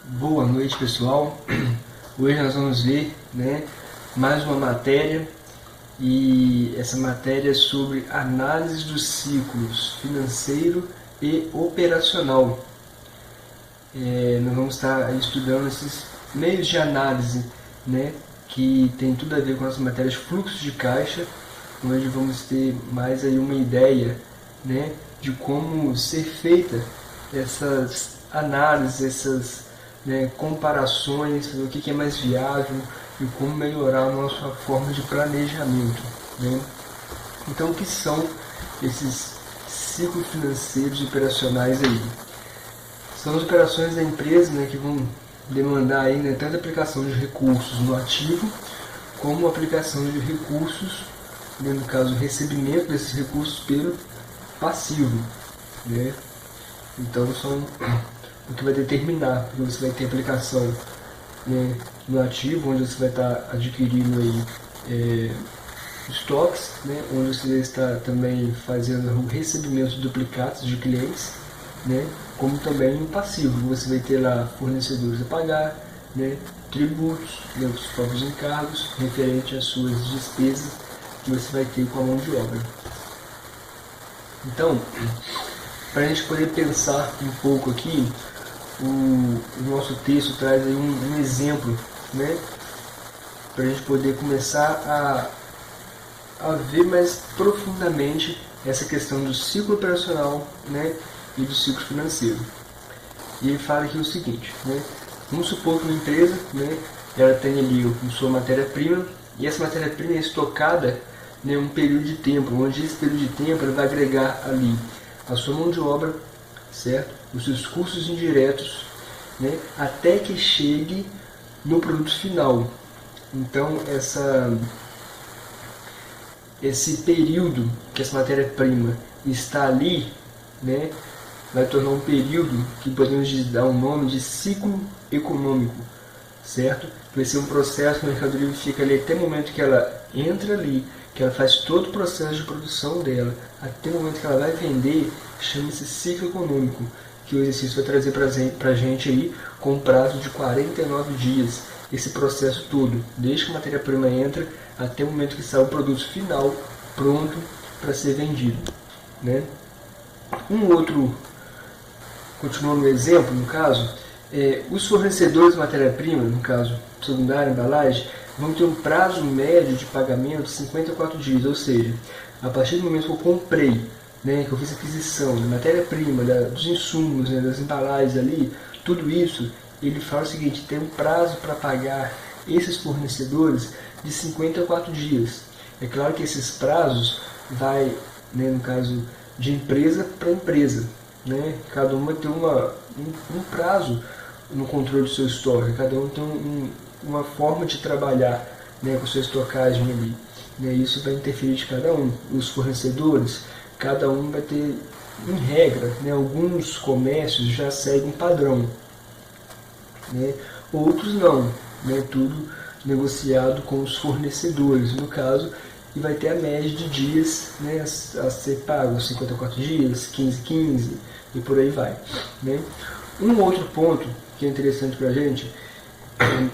Boa noite, pessoal. Hoje nós vamos ver, mais uma matéria, e essa matéria é sobre análise dos ciclos financeiro e operacional. Nós vamos estar estudando esses meios de análise, que tem tudo a ver com as matérias fluxo de caixa. Hoje vamos ter mais aí uma ideia, de como ser feita essas análises, essas comparações, o que é mais viável e como melhorar a nossa forma de planejamento. Então, o que são esses ciclos financeiros e operacionais aí? São as operações da empresa, que vão demandar aí, tanto a aplicação de recursos no ativo, como a aplicação de recursos, no caso o recebimento desses recursos pelo passivo. Então, são o que vai determinar, porque você vai ter aplicação no ativo, onde você vai estar adquirindo aí estoques, onde você vai estar também fazendo o recebimento de duplicados de clientes, como também no passivo, você vai ter lá fornecedores a pagar, tributos, os próprios encargos referente às suas despesas que você vai ter com a mão de obra. Então, para a gente poder pensar um pouco aqui, o nosso texto traz aí um exemplo, para a gente poder começar a ver mais profundamente essa questão do ciclo operacional, e do ciclo financeiro. E ele fala aqui o seguinte, vamos supor que uma empresa, ela tem ali a sua matéria-prima, e essa matéria-prima é estocada em um período de tempo, onde esse período de tempo ela vai agregar ali a sua mão de obra, certo? Os seus custos indiretos, até que chegue no produto final. Então, esse período que essa matéria-prima está ali, vai tornar um período que podemos dar o nome de ciclo econômico, certo? Vai ser um processo que a mercadoria fica ali até o momento que ela entra ali, que ela faz todo o processo de produção dela, até o momento que ela vai vender, chama-se ciclo econômico, que o exercício vai trazer para a gente aí com um prazo de 49 dias, esse processo todo, desde que a matéria-prima entra até o momento que sai o produto final pronto para ser vendido. Um outro, continuando no exemplo, no caso, os fornecedores de matéria-prima, no caso secundária, embalagem, vão ter um prazo médio de pagamento de 54 dias, ou seja, a partir do momento que eu comprei, que eu fiz aquisição da matéria-prima, dos insumos, das embalagens ali, tudo isso, ele fala o seguinte, tem um prazo para pagar esses fornecedores de 54 dias. É claro que esses prazos vai, no caso de empresa para empresa, cada uma tem um prazo no controle do seu estoque, cada um tem uma forma de trabalhar com a sua estocagem ali. Isso vai interferir de cada um. Os fornecedores, cada um vai ter, em regra, alguns comércios já seguem padrão, outros não, tudo negociado com os fornecedores, no caso, e vai ter a média de dias a ser pago, 54 dias, 15 e por aí vai. Um outro ponto que é interessante para a gente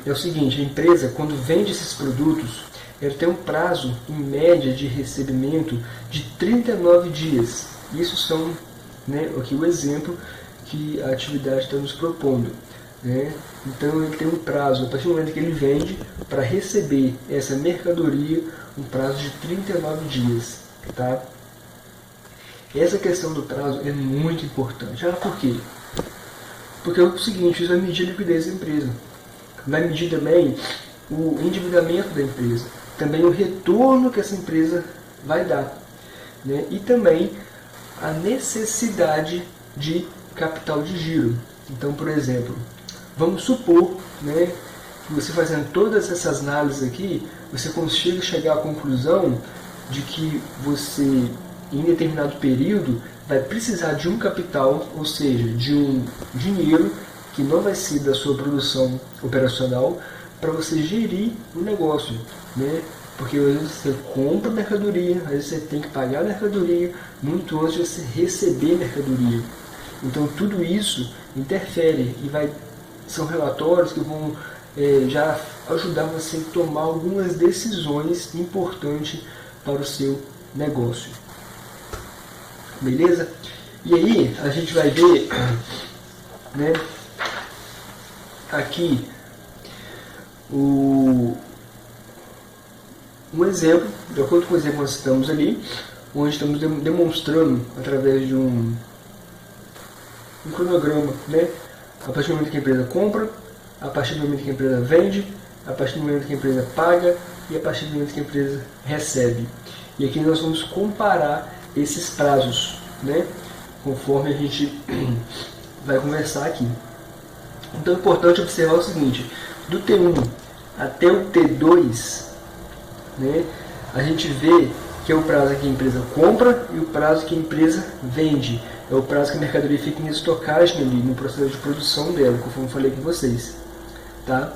é o seguinte, a empresa, quando vende esses produtos, ela tem um prazo, em média, de recebimento de 39 dias. Isso são, aqui o exemplo que a atividade está nos propondo. Então, ele tem um prazo, a partir do momento que ele vende, para receber essa mercadoria, um prazo de 39 dias. Tá? Essa questão do prazo é muito importante. Por quê? Porque é o seguinte, isso vai medir a liquidez da empresa. Vai medir também o endividamento da empresa, também o retorno que essa empresa vai dar, e também a necessidade de capital de giro. Então, por exemplo, vamos supor que você fazendo todas essas análises aqui, você consiga chegar à conclusão de que você, em determinado período, vai precisar de um capital, ou seja, de um dinheiro que não vai ser da sua produção operacional, para você gerir o negócio, porque às vezes você compra mercadoria, às vezes você tem que pagar a mercadoria muito antes de você receber mercadoria. Então tudo isso interfere e vai são relatórios que vão já ajudar você a tomar algumas decisões importantes para o seu negócio. Beleza? E aí a gente vai ver, né, aqui um exemplo, de acordo com o exemplo que nós estamos ali, onde estamos demonstrando através de um cronograma, né, a partir do momento que a empresa compra, a partir do momento que a empresa vende, a partir do momento que a empresa paga e a partir do momento que a empresa recebe. E aqui nós vamos comparar esses prazos, né, conforme a gente vai conversar aqui. Então é importante observar o seguinte: do T1 até o T2, né, a gente vê que é o prazo que a empresa compra e o prazo que a empresa vende. É o prazo que a mercadoria fica em estocagem ali, no processo de produção dela, conforme eu falei com vocês. Tá?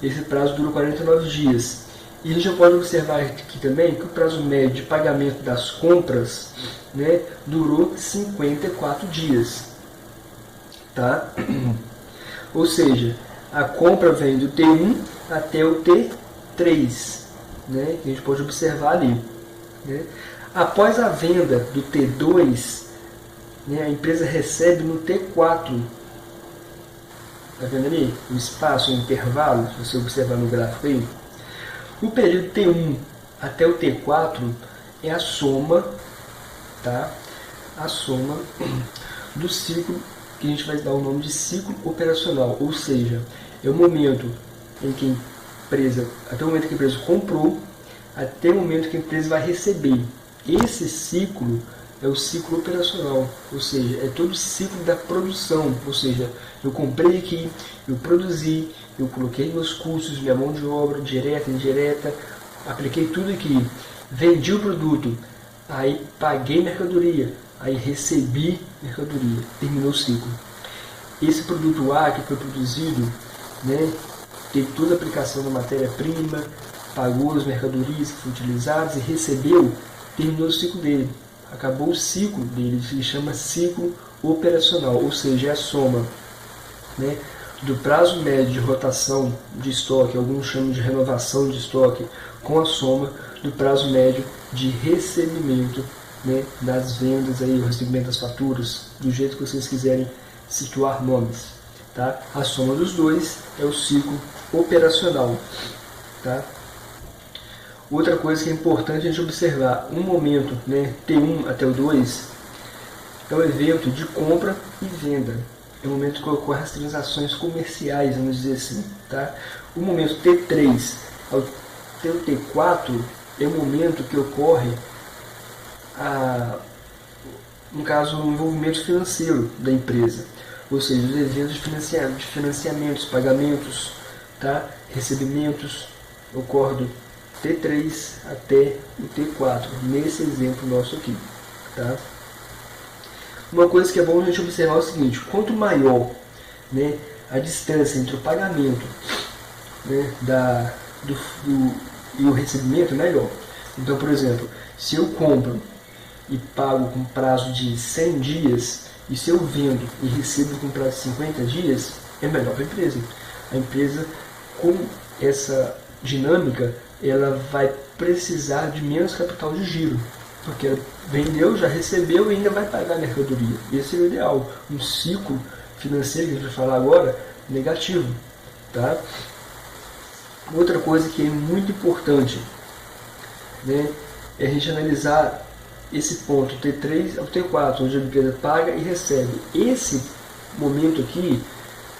Esse prazo dura 49 dias. E a gente já pode observar aqui também que o prazo médio de pagamento das compras, né, durou 54 dias. Tá? Ou seja, a compra vem do T1 até o T3, né, que a gente pode observar ali. Né? Após a venda do T2, né, a empresa recebe no T4. Está vendo ali o espaço, o intervalo, se você observar no gráfico aí? O período T1 até o T4 é a soma, tá? A soma do ciclo, que a gente vai dar o nome de ciclo operacional, ou seja, é o momento em que a empresa, até o momento que a empresa comprou, até o momento que a empresa vai receber. Esse ciclo é o ciclo operacional, ou seja, é todo o ciclo da produção, ou seja, eu comprei aqui, eu produzi, eu coloquei meus custos, minha mão de obra, direta, indireta, apliquei tudo aqui, vendi o produto, aí paguei mercadoria, aí recebi mercadoria, terminou o ciclo. Esse produto A que foi produzido, né, teve toda a aplicação da matéria-prima, pagou as mercadorias que foram utilizadas e recebeu, terminou o ciclo dele. Acabou o ciclo dele, se chama ciclo operacional, ou seja, é a soma, né, do prazo médio de rotação de estoque, alguns chamam de renovação de estoque, com a soma do prazo médio de recebimento, né, das vendas, aí, o recebimento das faturas, do jeito que vocês quiserem situar nomes. Tá? A soma dos dois é o ciclo operacional. Tá? Outra coisa que é importante a gente observar, um momento, né, T1 até o 2, é o evento de compra e venda. É o momento que ocorrem as transações comerciais, vamos dizer assim. Tá? O momento T3 até o T4 é o momento que ocorre, no caso, o envolvimento financeiro da empresa. Ou seja, os eventos de financiamentos, pagamentos, tá? Recebimentos, ocorrem do T3 até o T4, nesse exemplo nosso aqui. Tá? Uma coisa que é bom a gente observar é o seguinte: quanto maior, né, a distância entre o pagamento, né, e o recebimento, melhor. Então, por exemplo, se eu compro e pago com prazo de 100 dias, e se eu vendo e recebo com prazo de 50 dias, é melhor para a empresa. A empresa, com essa dinâmica, ela vai precisar de menos capital de giro, porque ela vendeu, já recebeu e ainda vai pagar a mercadoria. Esse é o ideal. Um ciclo financeiro, que a gente vai falar agora, negativo. Tá? Outra coisa que é muito importante, né, é a gente analisar esse ponto T3 ao T4, onde a empresa paga e recebe. Esse momento aqui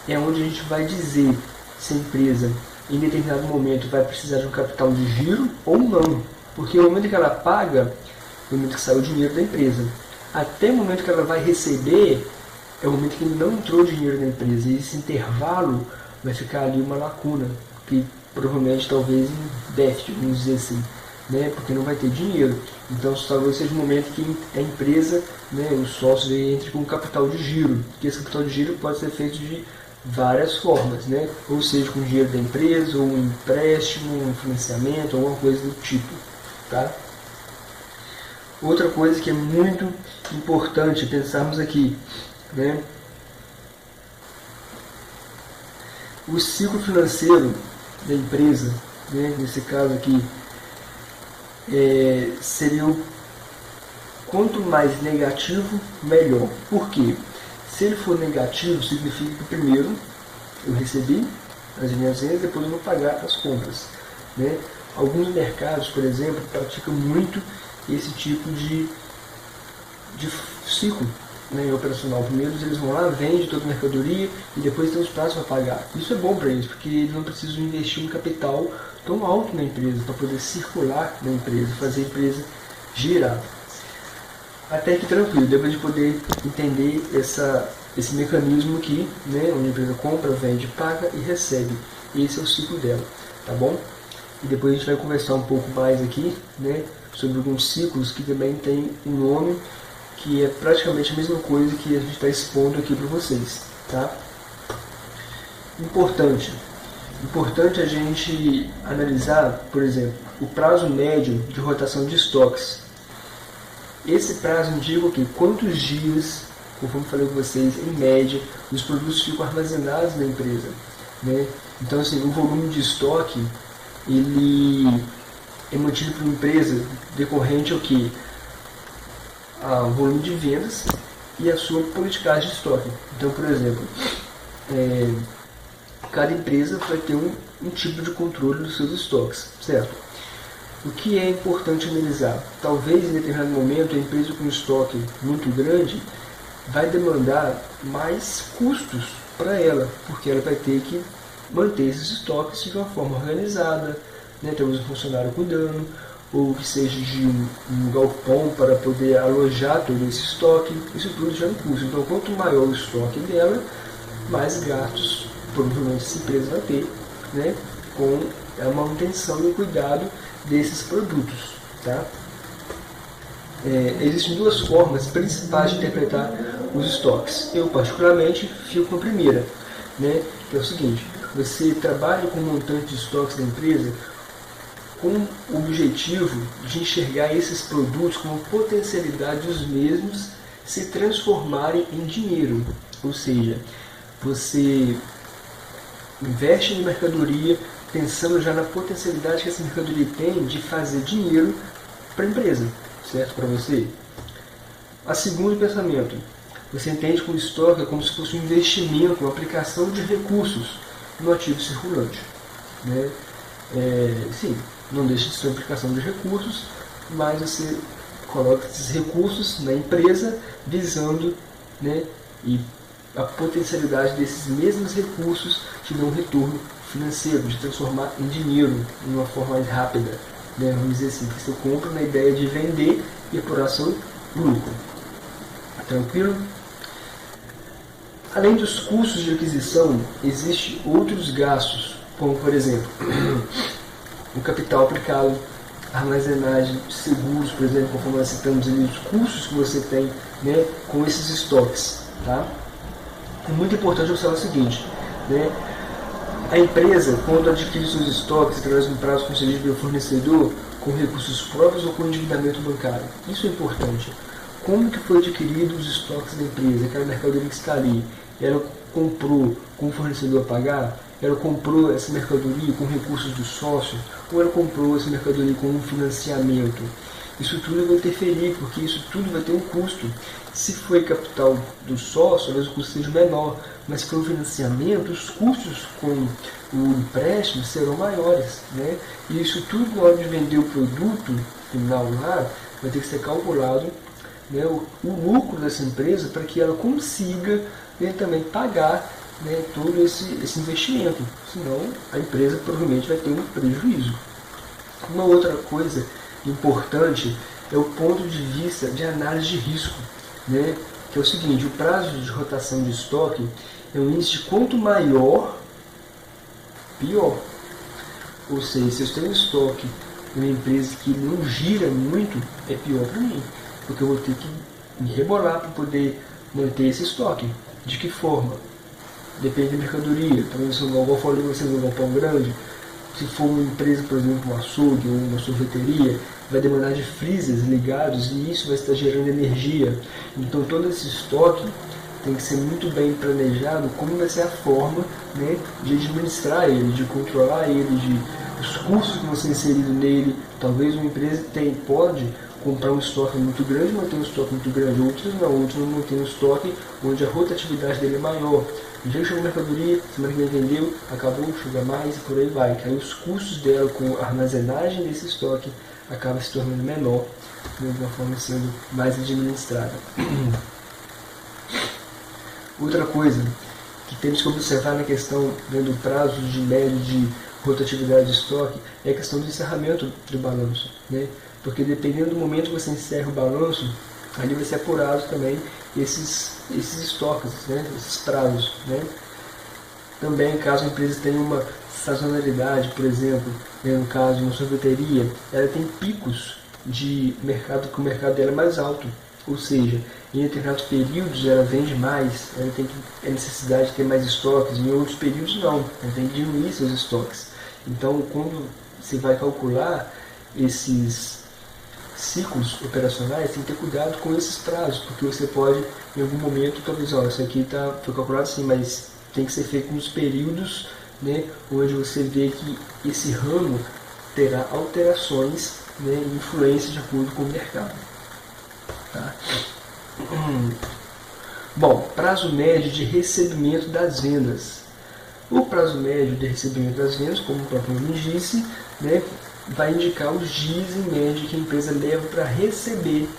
é onde a gente vai dizer se a empresa, em determinado momento, vai precisar de um capital de giro ou não. Porque no momento que ela paga, no momento que sai o dinheiro da empresa, até o momento que ela vai receber, é o momento que não entrou dinheiro da empresa. E esse intervalo vai ficar ali uma lacuna, que provavelmente talvez em déficit, vamos dizer assim. Né, porque não vai ter dinheiro. Então talvez seja o momento que a empresa, né, o sócio entre com capital de giro, que esse capital de giro pode ser feito de várias formas, né, ou seja, com dinheiro da empresa, ou um empréstimo, um financiamento, alguma coisa do tipo. Tá? Outra coisa que é muito importante pensarmos aqui, né, O ciclo financeiro da empresa, né, nesse caso aqui, seria quanto mais negativo, melhor. Por quê? Se ele for negativo, significa que primeiro eu recebi as minhas vendas, depois eu vou pagar as compras, né? Alguns mercados, por exemplo, praticam muito esse tipo de ciclo, né, operacional. Primeiro eles vão lá, vendem toda a mercadoria e depois tem os prazos para pagar. Isso é bom para eles, porque eles não precisam investir um capital tão alto na empresa para poder circular na empresa, fazer a empresa girar. Até que tranquilo, deu para a gente poder entender esse mecanismo aqui, né, onde a empresa compra, vende, paga e recebe. Esse é o ciclo dela, tá bom? E depois a gente vai conversar um pouco mais aqui, né, sobre alguns ciclos que também tem um nome que é praticamente a mesma coisa que a gente está expondo aqui para vocês, tá? Importante a gente analisar, por exemplo, o prazo médio de rotação de estoques. Esse prazo indica o quê? Quantos dias, conforme falei com vocês, em média, os produtos ficam armazenados na empresa, né? Então, assim, o volume de estoque, ele é mantido por uma empresa decorrente ao quê? O volume de vendas e a sua politicagem de estoque. Então, por exemplo, cada empresa vai ter um tipo de controle dos seus estoques, certo? O que é importante analisar? Talvez em determinado momento a empresa com estoque muito grande vai demandar mais custos para ela, porque ela vai ter que manter esses estoques de uma forma organizada, né? Temos um funcionário cuidando, ou que seja de um galpão para poder alojar todo esse estoque, isso tudo já é um custo. Então, quanto maior o estoque dela, mais gastos provavelmente essa empresa vai ter, né, com a manutenção e o cuidado desses produtos. Tá? Existem duas formas principais de interpretar os estoques. Eu, particularmente, fico com a primeira, né, que é o seguinte: você trabalha com o montante de estoques da empresa com o objetivo de enxergar esses produtos com a potencialidade dos mesmos se transformarem em dinheiro. Ou seja, você investe em mercadoria pensando já na potencialidade que essa mercadoria tem de fazer dinheiro para a empresa, certo? Para você. A segundo pensamento, você entende que o estoque é como se fosse um investimento, uma aplicação de recursos no ativo circulante, né? Sim, não deixa de ser uma aplicação de recursos, mas você coloca esses recursos na empresa visando, né, e a potencialidade desses mesmos recursos te dão um retorno financeiro, de transformar em dinheiro, de uma forma mais rápida, né? Vamos dizer assim, você compra na ideia de vender e apurar seu lucro. Tranquilo? Além dos custos de aquisição, existem outros gastos, como por exemplo, o capital aplicado, armazenagem, seguros, por exemplo, conforme nós citamos ali, os custos que você tem, né, com esses estoques. Tá? É muito importante observar o seguinte, né, a empresa, quando adquire seus estoques através de um prazo concedido pelo fornecedor, com recursos próprios ou com endividamento bancário, isso é importante. Como que foi adquirido os estoques da empresa, aquela mercadoria que está ali? Ela comprou com o fornecedor a pagar? Ela comprou essa mercadoria com recursos do sócio? Ou ela comprou essa mercadoria com um financiamento? Isso tudo vai interferir, porque isso tudo vai ter um custo. Se foi capital do sócio, talvez o custo seja menor, mas se for um financiamento, os custos com o empréstimo serão maiores, né? E isso tudo, na hora de vender o produto final lá, vai ter que ser calculado, né, o lucro dessa empresa para que ela consiga, né, também pagar, né, todo esse investimento. Senão a empresa provavelmente vai ter um prejuízo. Uma outra coisa importante é o ponto de vista de análise de risco, né, que é o seguinte: o prazo de rotação de estoque é um índice de quanto maior, pior. Ou seja, se eu tenho estoque em uma empresa que não gira muito, é pior para mim, porque eu vou ter que me rebolar para poder manter esse estoque. De que forma? Depende da mercadoria. Talvez se eu falei vocês, um galpão grande, se for uma empresa, por exemplo, um açougue ou uma sorveteria, vai demandar de freezers ligados e isso vai estar gerando energia. Então todo esse estoque tem que ser muito bem planejado como vai ser a forma, né, de administrar ele, de controlar ele, os custos que vão ser inseridos nele. Talvez uma empresa pode comprar um estoque muito grande, manter um estoque muito grande, outros não mantêm um estoque onde a rotatividade dele é maior. No dia que chegou a mercadoria, semana que vem vendeu, acabou, chega mais e por aí vai. Que aí os custos dela com a armazenagem desse estoque acaba se tornando menor, de uma forma sendo mais administrada. Outra coisa que temos que observar na questão, né, do prazo de médio de rotatividade de estoque é a questão do encerramento do balanço, né? Porque dependendo do momento que você encerra o balanço, ali vai ser apurado também esses estoques, né, esses prazos, né? Também, caso a empresa tenha uma sazonalidade, por exemplo, né, no caso de uma sorveteria, ela tem picos de mercado, que o mercado dela é mais alto, ou seja, em determinados períodos ela vende mais, ela tem a necessidade de ter mais estoques, em outros períodos não, ela tem que diminuir seus estoques. Então, quando você vai calcular esses ciclos operacionais, tem que ter cuidado com esses prazos, porque você pode, em algum momento, talvez, isso aqui foi calculado assim, mas tem que ser feito nos períodos, né, onde você vê que esse ramo terá alterações, né, e influência de acordo com o mercado. Tá? Bom, prazo médio de recebimento das vendas. O prazo médio de recebimento das vendas, como o próprio nome disse, né, vai indicar os dias em média que a empresa leva para receber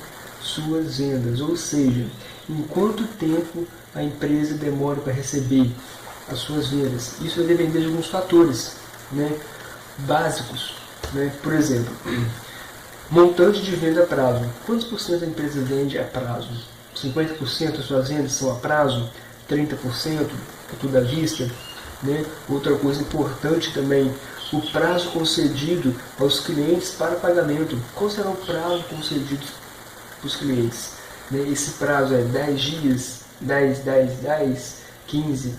suas vendas, ou seja, em quanto tempo a empresa demora para receber as suas vendas. Isso vai depender de alguns fatores, né, básicos, né? Por exemplo, montante de venda a prazo. Quantos por cento a empresa vende a prazo? 50% das suas vendas são a prazo? 30%? É tudo à vista? Né? Outra coisa importante também, o prazo concedido aos clientes para pagamento. Qual será o prazo concedido para os clientes? Né? Esse prazo é 10 dias, 10, 15,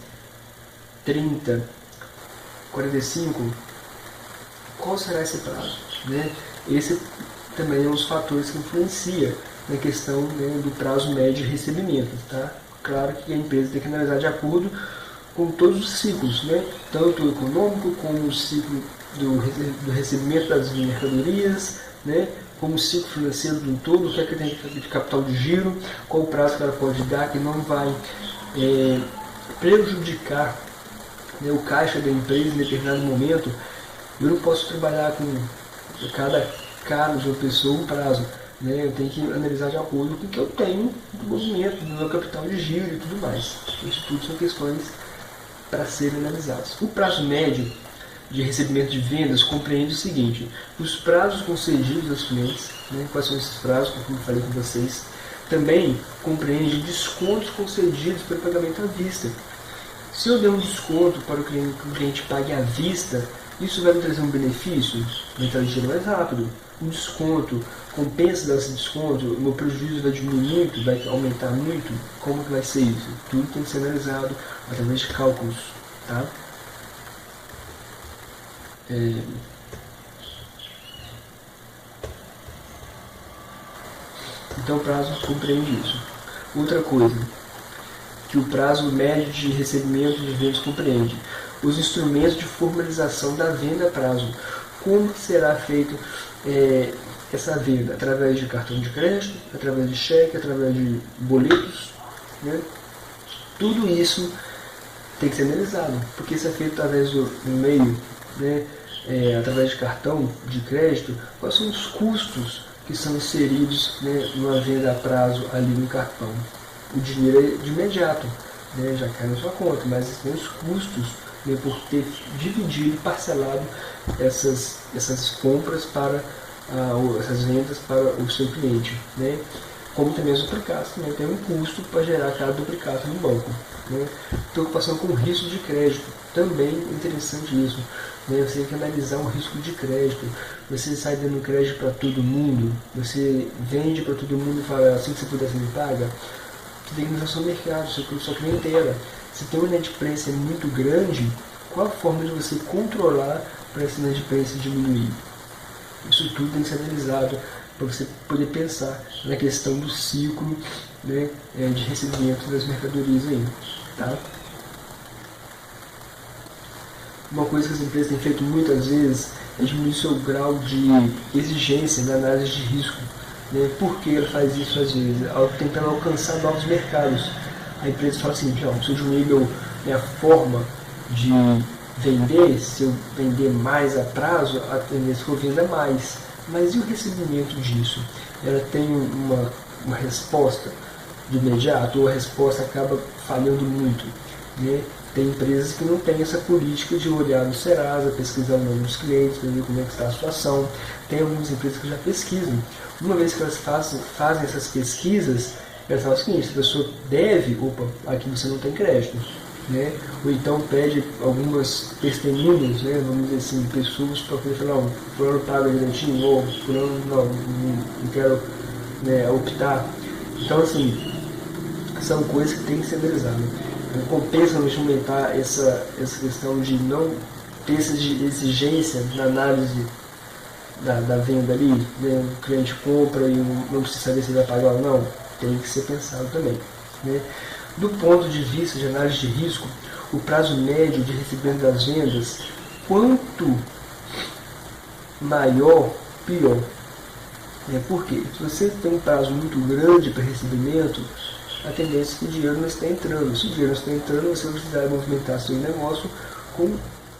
30, 45? Qual será esse prazo? Né? Esse também é um dos fatores que influencia na questão, né, do prazo médio de recebimento. Tá? Claro que a empresa tem que analisar de acordo com todos os ciclos, né? Tanto o econômico, como o ciclo do recebimento das mercadorias, né? Como o ciclo financeiro do todo, o que é que tem de capital de giro, qual o prazo que ela pode dar, que não vai prejudicar, né, o caixa da empresa em determinado momento. Eu não posso trabalhar com cada caso de uma pessoa um prazo, né? Eu tenho que analisar de acordo com o que eu tenho do movimento, do meu capital de giro e tudo mais. Isso tudo são questões para serem analisados. O prazo médio de recebimento de vendas compreende o seguinte: os prazos concedidos aos clientes, né, quais são esses prazos, como eu falei com vocês, também compreende descontos concedidos pelo pagamento à vista. Se eu der um desconto para que o cliente pague à vista, isso vai me trazer um benefício? Vai trazer dinheiro mais rápido. Um desconto compensa desse desconto? O meu prejuízo vai diminuir muito? Vai aumentar muito? Como que vai ser isso? Tudo tem que ser analisado através de cálculos. Tá? Então o prazo compreende isso. Outra coisa que o prazo médio de recebimento de vendas compreende: os instrumentos de formalização da venda a prazo. Como será feito essa venda? Através de cartão de crédito, através de cheque, através de boletos, né? Tudo isso tem que ser analisado, porque se é feito através do meio, né, através de cartão de crédito, quais são os custos que são inseridos, né, numa venda a prazo ali no cartão? O dinheiro é de imediato, né, já cai na sua conta, mas tem os custos, né, por ter dividido e parcelado essas compras para essas vendas para o seu cliente, né? Como também os duplicados, também tem um custo para gerar cada duplicado no banco, né? Preocupação com o risco de crédito, também é interessante isso, né? Você tem que analisar o risco de crédito. Você sai dando crédito para todo mundo, você vende para todo mundo e fala: assim que você puder, você me paga. Você tem que analisar o seu mercado, sua clientela. Se tem uma inadimplência muito grande, qual a forma de você controlar para essa inadimplência diminuir? Isso tudo tem que ser analisado para você poder pensar na questão do ciclo né, de recebimento das mercadorias aí, tá? Uma coisa que as empresas têm feito muitas vezes é diminuir seu grau de exigência na análise de risco. Né? Por que ela faz isso às vezes? Tentando alcançar novos mercados. A empresa fala assim, não, se eu diminuir minha forma de vender, se eu vender mais a prazo, a tendência é que eu venda mais. Mas e o recebimento disso? Ela tem uma resposta de imediato, ou a resposta acaba falhando muito, né? Tem empresas que não têm essa política de olhar no Serasa, pesquisar o nome dos clientes, ver como é que está a situação. Tem algumas empresas que já pesquisam. Uma vez que elas fazem essas pesquisas, elas falam o seguinte, se a pessoa deve, aqui você não tem crédito. Né? Ou então pede algumas testemunhas, né? Vamos dizer assim, pessoas para poder falar, não, fulano paga direitinho, ou fulano não quero, né, optar. Então assim, são coisas que têm que ser analisadas. Não compensa nos aumentar essa questão de não ter essa exigência na análise da venda ali, né? O cliente compra e não precisa saber se ele vai pagar ou não, tem que ser pensado também. Né? Do ponto de vista de análise de risco, o prazo médio de recebimento das vendas, quanto maior, pior. Por quê? Se você tem um prazo muito grande para recebimento, a tendência é que o dinheiro não está entrando. Se o dinheiro não está entrando, você vai precisar movimentar seu negócio com...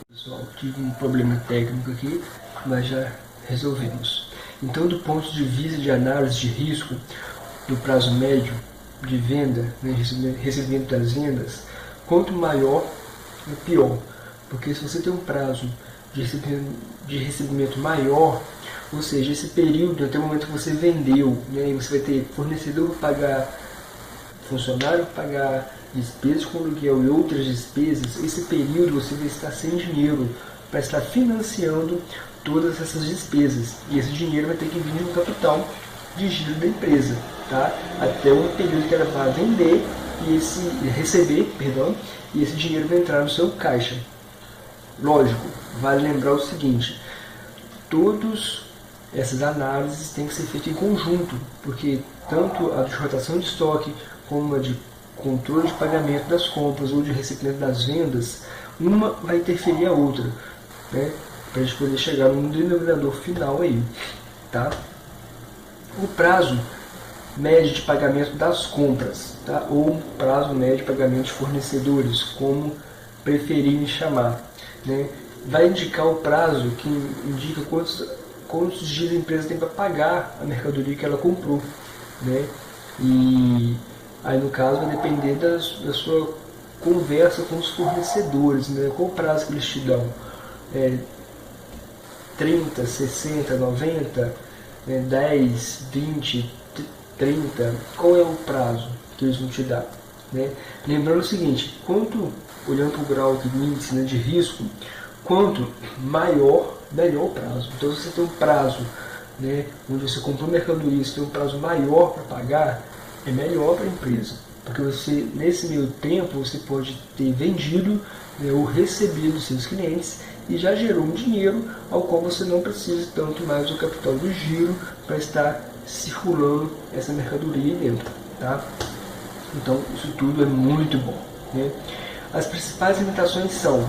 Pessoal, tive um problema técnico aqui, mas já resolvemos. Então, do ponto de vista de análise de risco, do prazo médio de venda, né, recebimento das vendas, quanto maior, pior. Porque se você tem um prazo de recebimento maior, ou seja, esse período, até o momento que você vendeu, né, você vai ter fornecedor para pagar, funcionário para pagar, despesas com aluguel e outras despesas, esse período você vai estar sem dinheiro para estar financiando todas essas despesas. E esse dinheiro vai ter que vir no capital de giro da empresa, tá? Até um período que ela vai vender e receber, e esse dinheiro vai entrar no seu caixa. Lógico, vale lembrar o seguinte, todas essas análises têm que ser feitas em conjunto, porque tanto a de rotação de estoque como a de controle de pagamento das compras ou de recebimento das vendas, uma vai interferir a outra, né? Para a gente poder chegar num denominador final aí, tá? O prazo médio de pagamento das compras, tá? Ou prazo médio de pagamento de fornecedores, como preferirem chamar, né? Vai indicar o prazo que indica quantos dias a empresa tem para pagar a mercadoria que ela comprou, né? E aí no caso vai depender da sua conversa com os fornecedores, né? Qual o prazo que eles te dão? 30, 60, 90, 10, 20, 30, qual é o prazo que eles vão te dar? Né? Lembrando o seguinte, olhando para o grau de índice, né, de risco, quanto maior, melhor o prazo. Então se você tem um prazo, né, onde você comprou mercadoria, você tem um prazo maior para pagar, é melhor para a empresa. Porque você, nesse meio tempo, você pode ter vendido, né, ou recebido dos seus clientes e já gerou um dinheiro ao qual você não precisa tanto mais do capital do giro para estar circulando essa mercadoria dentro, tá? Então isso tudo é muito bom, né? As principais limitações são,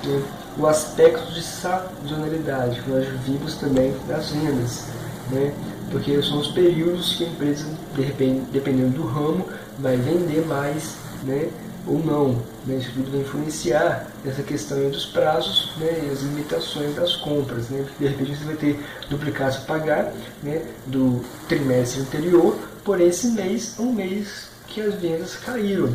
né, o aspecto de sazonalidade, que nós vimos também das vendas, né? Porque são os períodos que a empresa, de repente, dependendo do ramo, vai vender mais, né, ou não, né? Isso tudo vai influenciar essa questão aí dos prazos, né, e as limitações das compras, né? De repente você vai ter duplicado a pagar, né, do trimestre anterior, porém esse mês é um mês que as vendas caíram,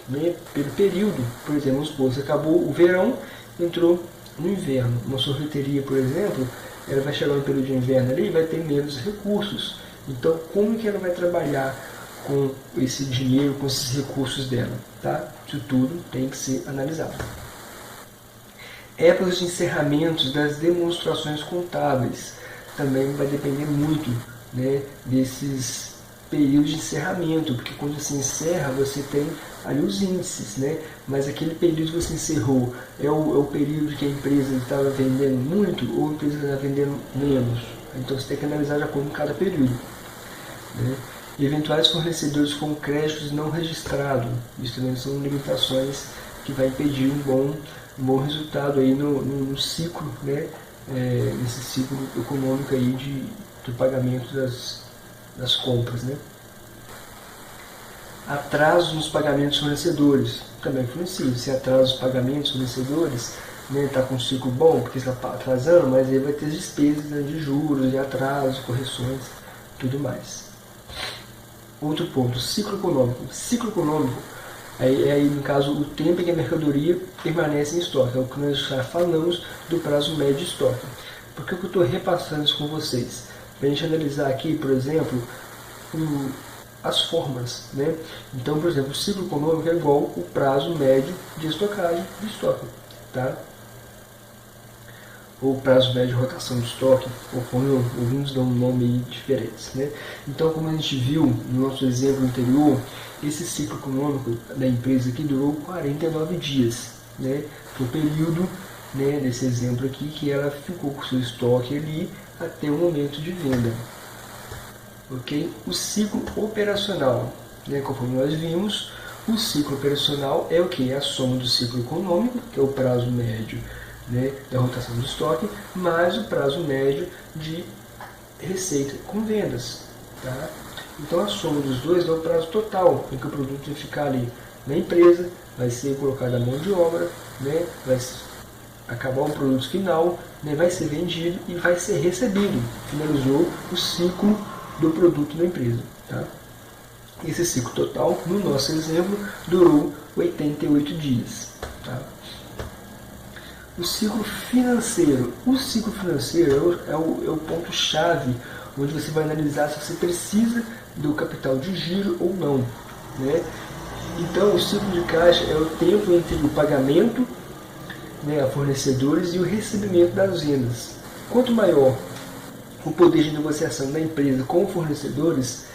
né, pelo período. Por exemplo, você acabou o verão, entrou no inverno. Uma sorveteria, por exemplo, ela vai chegar no período de inverno ali e vai ter menos recursos. Então, como que ela vai trabalhar com esse dinheiro, com esses recursos dela? Tá? Isso tudo tem que ser analisado. Épocas de encerramentos das demonstrações contábeis. Também vai depender muito, né, desses períodos de encerramento, porque quando se encerra, você tem ali os índices, né? Mas aquele período que você encerrou é o período que a empresa estava vendendo muito ou a empresa estava vendendo menos. Então você tem que analisar de acordo com cada período, né? Eventuais fornecedores com créditos não registrados. Isso também são limitações que vai impedir um bom resultado aí no ciclo, né? Nesse ciclo econômico aí do pagamento das compras, né? Atraso nos pagamentos fornecedores também influencia. Se atrasa os pagamentos fornecedores, né, está com um ciclo bom, porque está atrasando, mas aí vai ter despesas, né, de juros, de atrasos, correções, tudo mais. Outro ponto, ciclo econômico. Ciclo econômico aí no caso, o tempo em que a mercadoria permanece em estoque. É o que nós já falamos do prazo médio de estoque. Por que eu estou repassando isso com vocês? Para a gente analisar aqui, por exemplo, as fórmulas, né? Então, por exemplo, o ciclo econômico é igual o prazo médio de estocagem de estoque, tá? Ou prazo médio de rotação de estoque, ou alguns dão um nome diferentes, né? Então, como a gente viu no nosso exemplo anterior, esse ciclo econômico da empresa aqui durou 49 dias, né? Foi o período, né, desse exemplo aqui que ela ficou com o seu estoque ali até o momento de venda. Ok? O ciclo operacional, né, conforme nós vimos, o ciclo operacional é o que? É a soma do ciclo econômico, que é o prazo médio, né, da rotação do estoque, mais o prazo médio de receita com vendas. Tá? Então a soma dos dois dá o prazo total em que o produto vai ficar ali na empresa, vai ser colocado a mão de obra, né, vai acabar o produto final, né, vai ser vendido e vai ser recebido. Finalizou o ciclo do produto da empresa. Tá? Esse ciclo total, no nosso exemplo, durou 88 dias. Tá? O ciclo financeiro. O ciclo financeiro é o ponto-chave onde você vai analisar se você precisa do capital de giro ou não. Né? Então, o ciclo de caixa é o tempo entre o pagamento, né, a fornecedores e o recebimento das vendas. Quanto maior o poder de negociação da empresa com fornecedores,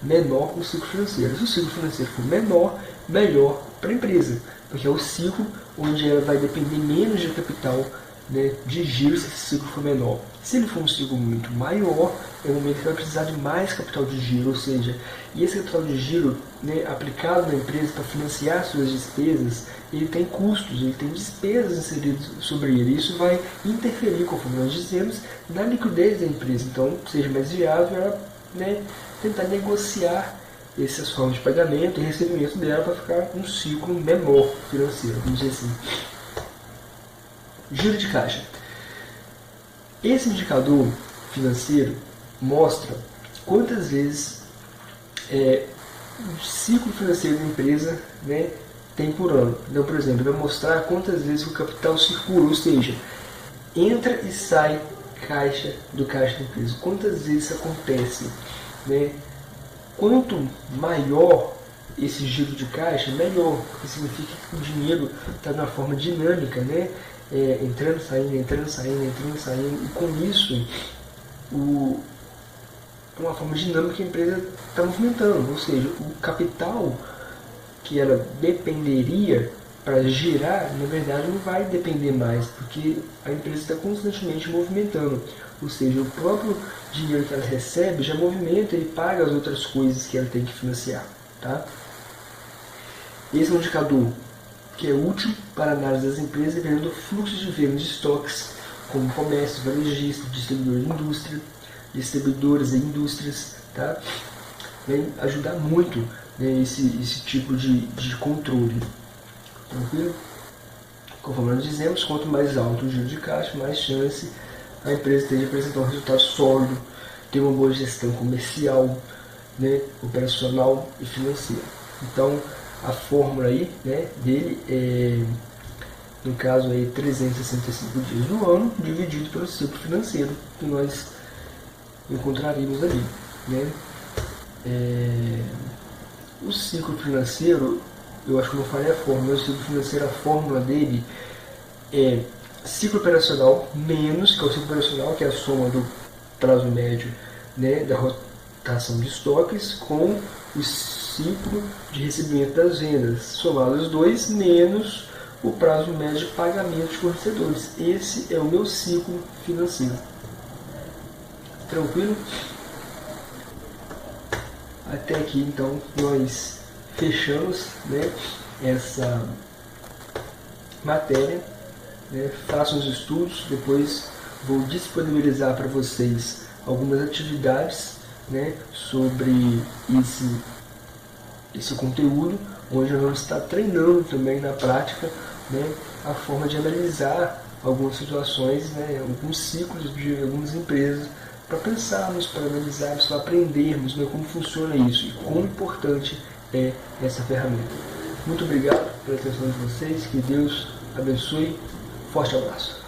menor o ciclo financeiro. Se o ciclo financeiro for menor, melhor para a empresa, porque é o ciclo onde ela vai depender menos de capital, né, de giro, se esse ciclo for menor. Se ele for um ciclo muito maior, é o momento que vai precisar de mais capital de giro, ou seja, e esse capital de giro, né, aplicado na empresa para financiar suas despesas, ele tem custos, ele tem despesas inseridas sobre ele. Isso vai interferir, conforme nós dizemos, na liquidez da empresa. Então, seja mais viável ela, né, tentar negociar essas formas de pagamento e recebimento dela para ficar um ciclo menor financeiro, vamos dizer assim. Giro de caixa. Esse indicador financeiro mostra quantas vezes o ciclo financeiro da empresa, né, tem por ano. Então, por exemplo, vai mostrar quantas vezes o capital circula, ou seja, entra e sai do caixa da empresa. Quantas vezes isso acontece, né? Quanto maior esse giro de caixa, melhor, porque significa que o dinheiro está de uma forma dinâmica, né? Entrando, saindo, entrando, saindo, entrando, saindo, e com isso, uma forma dinâmica que a empresa está movimentando, ou seja, o capital que ela dependeria para girar, na verdade não vai depender mais, porque a empresa está constantemente movimentando, ou seja, o próprio dinheiro que ela recebe já movimenta e paga as outras coisas que ela tem que financiar. Tá? Esse é um indicador que é útil para a análise das empresas vendo fluxos de venda de estoques, como comércio, varejista, distribuidores e indústrias. Tá? Vem ajudar muito, né, esse tipo de controle. Tranquilo? Conforme nós dizemos, quanto mais alto o giro de caixa, mais chance a empresa tem de apresentar um resultado sólido, ter uma boa gestão comercial, né, operacional e financeira. Então, a fórmula aí, né, dele é, no caso, aí, 365 dias do ano, dividido pelo ciclo financeiro, que nós encontraríamos ali. Né? O ciclo financeiro, eu acho que não falei a fórmula, o ciclo financeiro, a fórmula dele é ciclo operacional menos, que é o ciclo operacional, que é a soma do prazo médio, né, da rotação de estoques, com o ciclo de recebimento das vendas, somado os dois, menos o prazo médio de pagamento de fornecedores. Esse é o meu ciclo financeiro. Tranquilo? Até aqui, então, nós fechamos, né, essa matéria, né, façam os estudos, depois vou disponibilizar para vocês algumas atividades, né, sobre esse conteúdo, onde nós vamos estar treinando também na prática, né, a forma de analisar algumas situações, né, alguns ciclos de algumas empresas, para pensarmos, para analisarmos, para aprendermos, né, como funciona isso e quão importante é essa ferramenta. Muito obrigado pela atenção de vocês, que Deus abençoe, forte abraço.